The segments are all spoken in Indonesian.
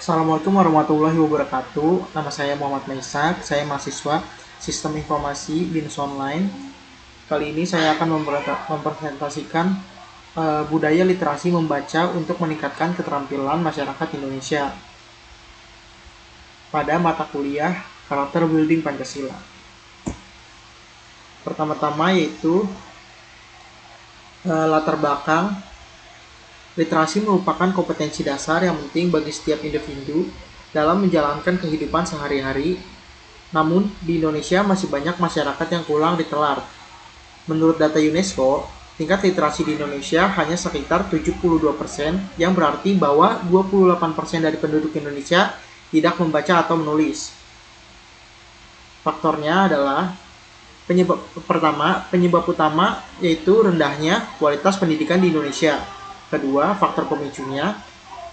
Assalamualaikum warahmatullahi wabarakatuh. Nama saya Muhammad Maisak, saya mahasiswa Sistem Informasi BINUS Online. Kali ini saya akan mempresentasikan budaya literasi membaca untuk meningkatkan keterampilan masyarakat Indonesia pada mata kuliah Karakter Building Pancasila. Pertama-tama yaitu latar belakang. Literasi merupakan kompetensi dasar yang penting bagi setiap individu dalam menjalankan kehidupan sehari-hari. Namun, di Indonesia masih banyak masyarakat yang kurang ditelar. Menurut data UNESCO, tingkat literasi di Indonesia hanya sekitar 72%, yang berarti bahwa 28% dari penduduk Indonesia tidak membaca atau menulis. Faktornya adalah penyebab utama yaitu rendahnya kualitas pendidikan di Indonesia. Kedua, faktor pemicunya.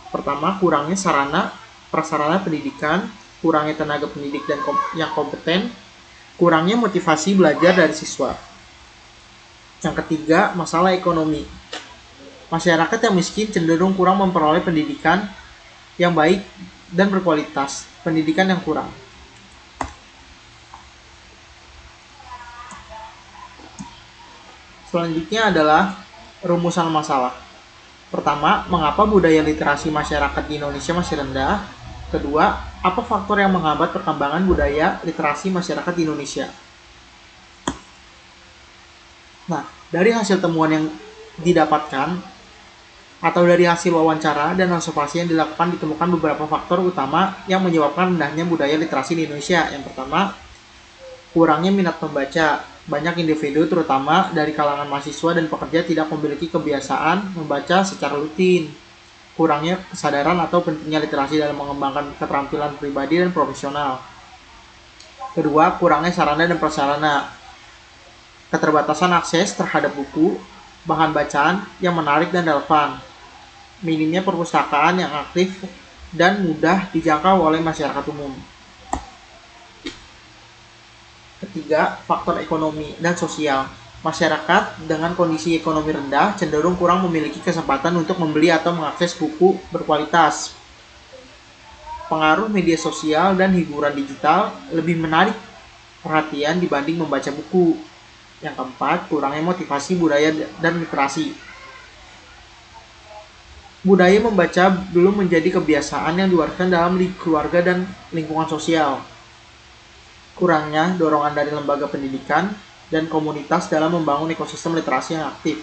Pertama, kurangnya sarana prasarana pendidikan, kurangnya tenaga pendidik yang kompeten, kurangnya motivasi belajar dari siswa. Yang ketiga, masalah ekonomi. Masyarakat yang miskin cenderung kurang memperoleh pendidikan yang baik dan berkualitas, pendidikan yang kurang. Selanjutnya adalah rumusan masalah. Pertama, mengapa budaya literasi masyarakat di Indonesia masih rendah? Kedua, apa faktor yang menghambat perkembangan budaya literasi masyarakat di Indonesia? Nah, dari hasil temuan yang didapatkan atau dari hasil wawancara dan observasi yang dilakukan ditemukan beberapa faktor utama yang menyebabkan rendahnya budaya literasi di Indonesia. Yang pertama, kurangnya minat membaca. Banyak individu, terutama dari kalangan mahasiswa dan pekerja, tidak memiliki kebiasaan membaca secara rutin. Kurangnya kesadaran atau pentingnya literasi dalam mengembangkan keterampilan pribadi dan profesional. Kedua, kurangnya sarana dan prasarana. Keterbatasan akses terhadap buku, bahan bacaan yang menarik dan relevan. Minimnya perpustakaan yang aktif dan mudah dijangkau oleh masyarakat umum. Ketiga, faktor ekonomi dan sosial. Masyarakat dengan kondisi ekonomi rendah cenderung kurang memiliki kesempatan untuk membeli atau mengakses buku berkualitas. Pengaruh media sosial dan hiburan digital lebih menarik perhatian dibanding membaca buku. Yang keempat, kurangnya motivasi budaya dan literasi. Budaya membaca belum menjadi kebiasaan yang diwariskan dalam keluarga dan lingkungan sosial. Kurangnya dorongan dari lembaga pendidikan dan komunitas dalam membangun ekosistem literasi yang aktif.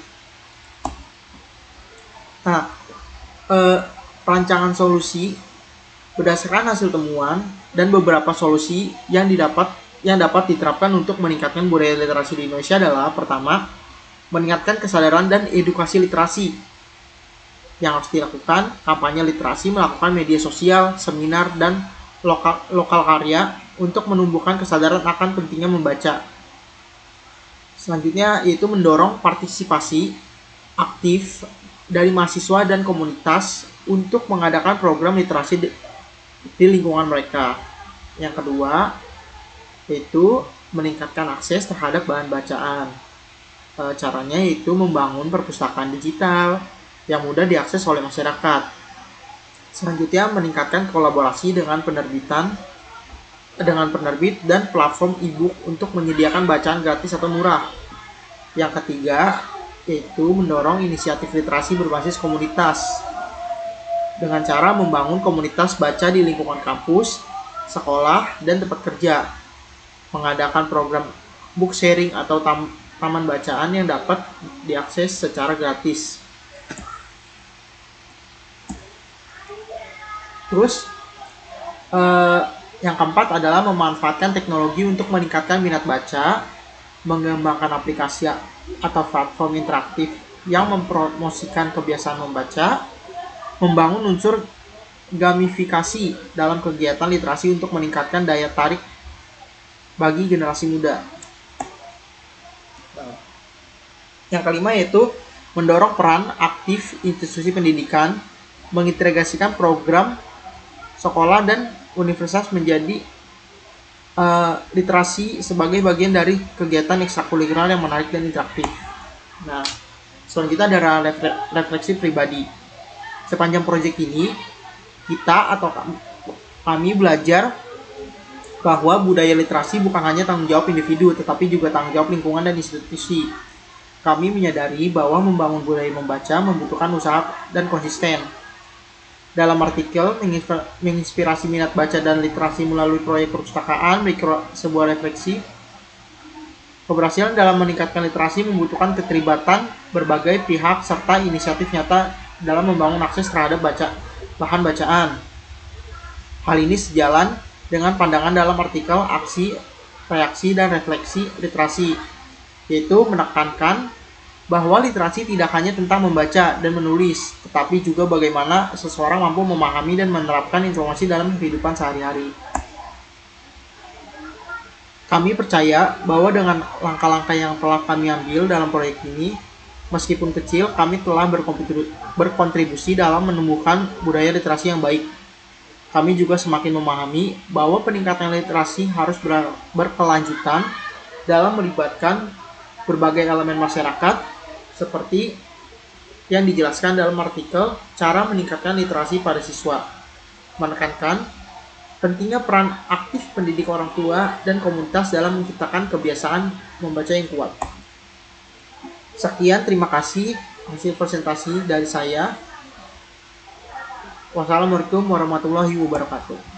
Nah, rancangan solusi berdasarkan hasil temuan dan beberapa solusi yang dapat diterapkan untuk meningkatkan budaya literasi di Indonesia adalah: pertama, meningkatkan kesadaran dan edukasi literasi. Yang harus dilakukan, kampanye literasi, melakukan media sosial, seminar, dan lokal karya untuk menumbuhkan kesadaran akan pentingnya membaca. Selanjutnya yaitu mendorong partisipasi aktif dari mahasiswa dan komunitas untuk mengadakan program literasi di lingkungan mereka. Yang kedua yaitu meningkatkan akses terhadap bahan bacaan. Caranya yaitu membangun perpustakaan digital yang mudah diakses oleh masyarakat. Selanjutnya, meningkatkan kolaborasi dengan penerbit dan platform e-book untuk menyediakan bacaan gratis atau murah. Yang ketiga, yaitu mendorong inisiatif literasi berbasis komunitas dengan cara membangun komunitas baca di lingkungan kampus, sekolah, dan tempat kerja. Mengadakan program book sharing atau taman bacaan yang dapat diakses secara gratis. Terus, yang keempat adalah memanfaatkan teknologi untuk meningkatkan minat baca, mengembangkan aplikasi atau platform interaktif yang mempromosikan kebiasaan membaca, membangun unsur gamifikasi dalam kegiatan literasi untuk meningkatkan daya tarik bagi generasi muda. Yang kelima yaitu mendorong peran aktif institusi pendidikan, mengintegrasikan program sekolah dan universitas menjadi literasi sebagai bagian dari kegiatan ekstrakurikuler yang menarik dan interaktif. Nah, selanjutnya adalah refleksi pribadi. Sepanjang proyek ini, Kita atau kami belajar bahwa budaya literasi bukan hanya tanggung jawab individu, tetapi juga tanggung jawab lingkungan dan institusi. Kami menyadari bahwa membangun budaya membaca membutuhkan usaha dan konsisten. Dalam artikel, menginspirasi minat baca dan literasi melalui proyek perpustakaan, sebuah refleksi. Keberhasilan dalam meningkatkan literasi membutuhkan keterlibatan berbagai pihak serta inisiatif nyata dalam membangun akses terhadap bahan bacaan. Hal ini sejalan dengan pandangan dalam artikel aksi, reaksi, dan refleksi literasi, yaitu menekankan bahwa literasi tidak hanya tentang membaca dan menulis, tetapi juga bagaimana seseorang mampu memahami dan menerapkan informasi dalam kehidupan sehari-hari. Kami percaya bahwa dengan langkah-langkah yang telah kami ambil dalam proyek ini, meskipun kecil, kami telah berkontribusi dalam menumbuhkan budaya literasi yang baik. Kami juga semakin memahami bahwa peningkatan literasi harus berkelanjutan dalam melibatkan berbagai elemen masyarakat, seperti yang dijelaskan dalam artikel cara meningkatkan literasi pada siswa. Menekankan pentingnya peran aktif pendidik orang tua dan komunitas dalam menciptakan kebiasaan membaca yang kuat. Sekian, terima kasih hasil presentasi dari saya. Wassalamualaikum warahmatullahi wabarakatuh.